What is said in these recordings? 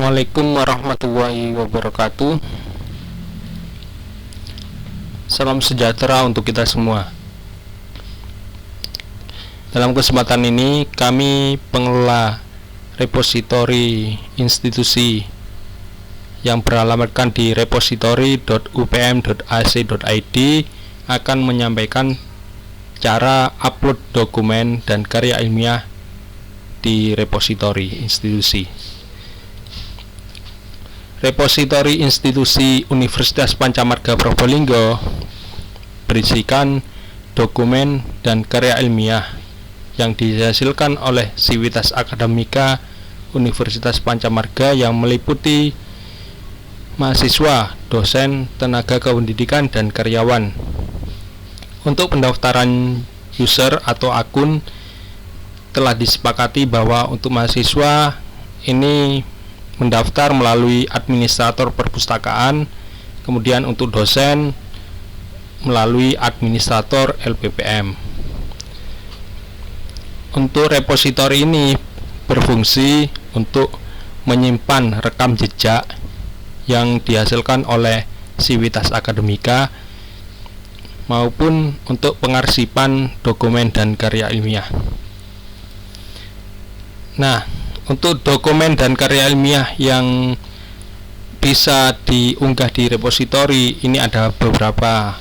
Assalamualaikum warahmatullahi wabarakatuh. Salam sejahtera untuk kita semua. Dalam kesempatan ini, kami pengelola repositori institusi yang beralamatkan di repositori.upm.ac.id akan menyampaikan cara upload dokumen dan karya ilmiah di repositori institusi. Repositori institusi Universitas Pancamarga Probolinggo berisikan dokumen dan karya ilmiah yang dihasilkan oleh Sivitas Akademika Universitas Pancamarga yang meliputi mahasiswa, dosen, tenaga kependidikan, dan karyawan. Untuk pendaftaran user atau akun telah disepakati bahwa untuk mahasiswa ini mendaftar melalui administrator perpustakaan, kemudian untuk dosen melalui administrator LPPM. Untuk repositori ini berfungsi untuk menyimpan rekam jejak yang dihasilkan oleh Sivitas Akademika maupun untuk pengarsipan dokumen dan karya ilmiah. Nah, untuk dokumen dan karya ilmiah yang bisa diunggah di repositori ini ada beberapa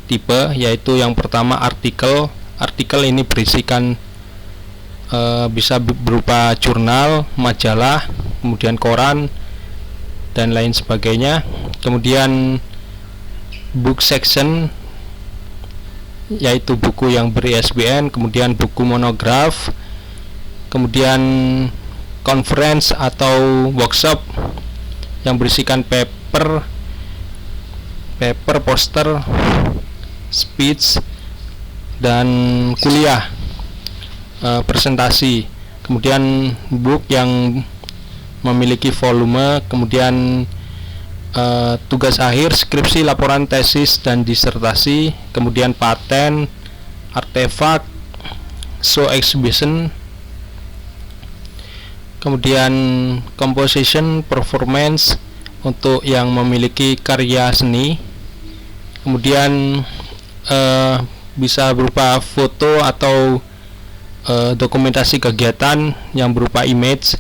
tipe, yaitu yang pertama artikel. Artikel ini berisikan bisa berupa jurnal, majalah, kemudian koran, dan lain sebagainya. Kemudian book section, yaitu buku yang ber-ISBN, kemudian buku monograf, kemudian conference atau workshop yang berisikan paper, poster, speech, dan kuliah, presentasi. Kemudian book yang memiliki volume, kemudian tugas akhir, skripsi, laporan tesis, dan disertasi, kemudian paten, artefak, show exhibition, kemudian composition, performance untuk yang memiliki karya seni, kemudian bisa berupa foto atau dokumentasi kegiatan yang berupa image,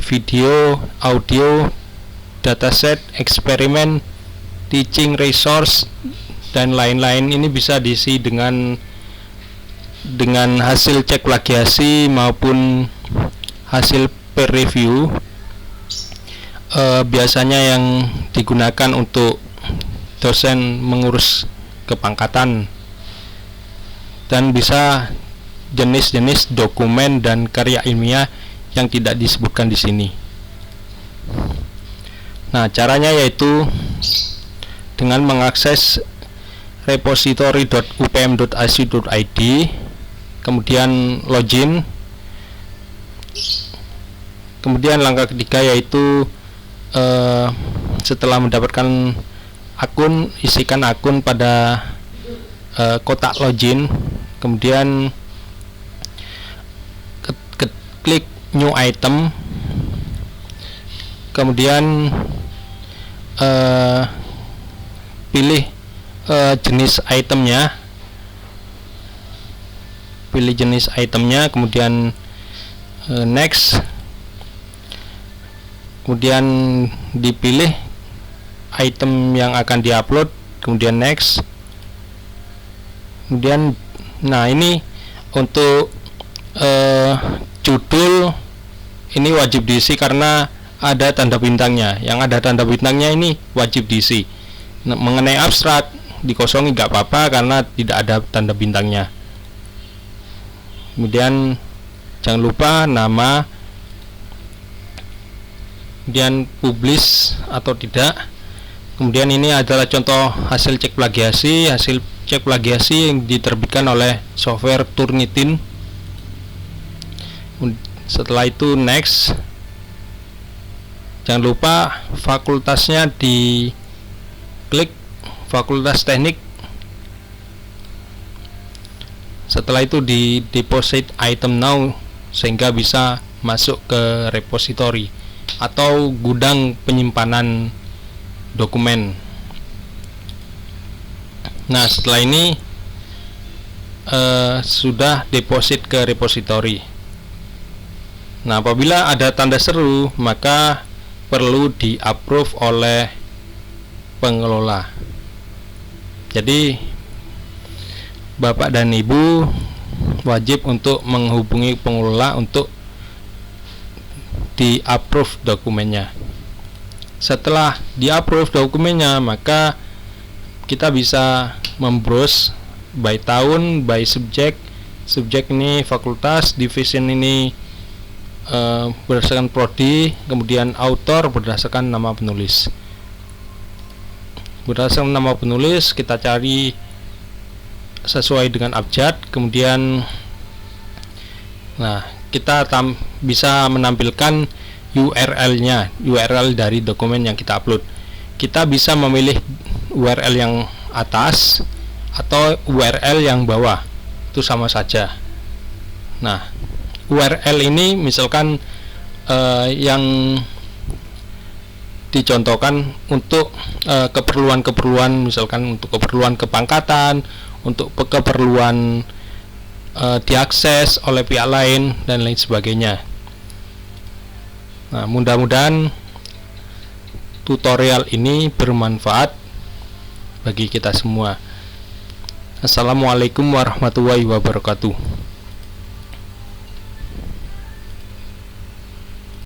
video, audio, dataset, eksperimen, teaching resource, dan lain-lain. Ini bisa diisi dengan hasil cek plagiasi maupun hasil peer review. Biasanya yang digunakan untuk dosen mengurus kepangkatan, dan bisa jenis-jenis dokumen dan karya ilmiah yang tidak disebutkan di sini. Nah, caranya yaitu dengan mengakses repositori.upm.ac.id, kemudian login. Kemudian langkah ketiga yaitu setelah mendapatkan akun, isikan akun pada kotak login, kemudian klik new item, kemudian pilih jenis itemnya, kemudian next, kemudian dipilih item yang akan diupload, kemudian next, kemudian nah ini untuk judul ini wajib diisi karena ada tanda bintangnya. Yang ada tanda bintangnya ini wajib diisi. Nah, mengenai abstrak dikosongi nggak apa-apa karena tidak ada tanda bintangnya. Kemudian jangan lupa nama, kemudian publish atau tidak. Kemudian ini adalah contoh hasil cek plagiasi. Hasil cek plagiasi yang diterbitkan oleh software Turnitin. Setelah itu next. Jangan lupa fakultasnya diklik fakultas teknik. Setelah itu di deposit item now sehingga bisa masuk ke repository. atau gudang penyimpanan dokumen. Nah, setelah ini sudah deposit ke repository. Nah, apabila ada tanda seru, maka perlu di-approve oleh pengelola. Jadi Bapak dan Ibu wajib untuk menghubungi pengelola untuk di-approve dokumennya. Setelah di-approve dokumennya, maka kita bisa membrowse by tahun, by subjek. Subjek ini fakultas, division ini berdasarkan prodi, kemudian author berdasarkan nama penulis. Berdasarkan nama penulis kita cari sesuai dengan abjad, kemudian kita bisa menampilkan URL-nya, URL dari dokumen yang kita upload. Kita bisa memilih URL yang atas atau URL yang bawah, itu sama saja. Nah, URL ini misalkan yang dicontohkan untuk keperluan-keperluan, misalkan untuk keperluan kepangkatan, untuk keperluan diakses oleh pihak lain dan lain sebagainya. Nah, mudah-mudahan tutorial ini bermanfaat bagi kita semua. Assalamualaikum warahmatullahi wabarakatuh.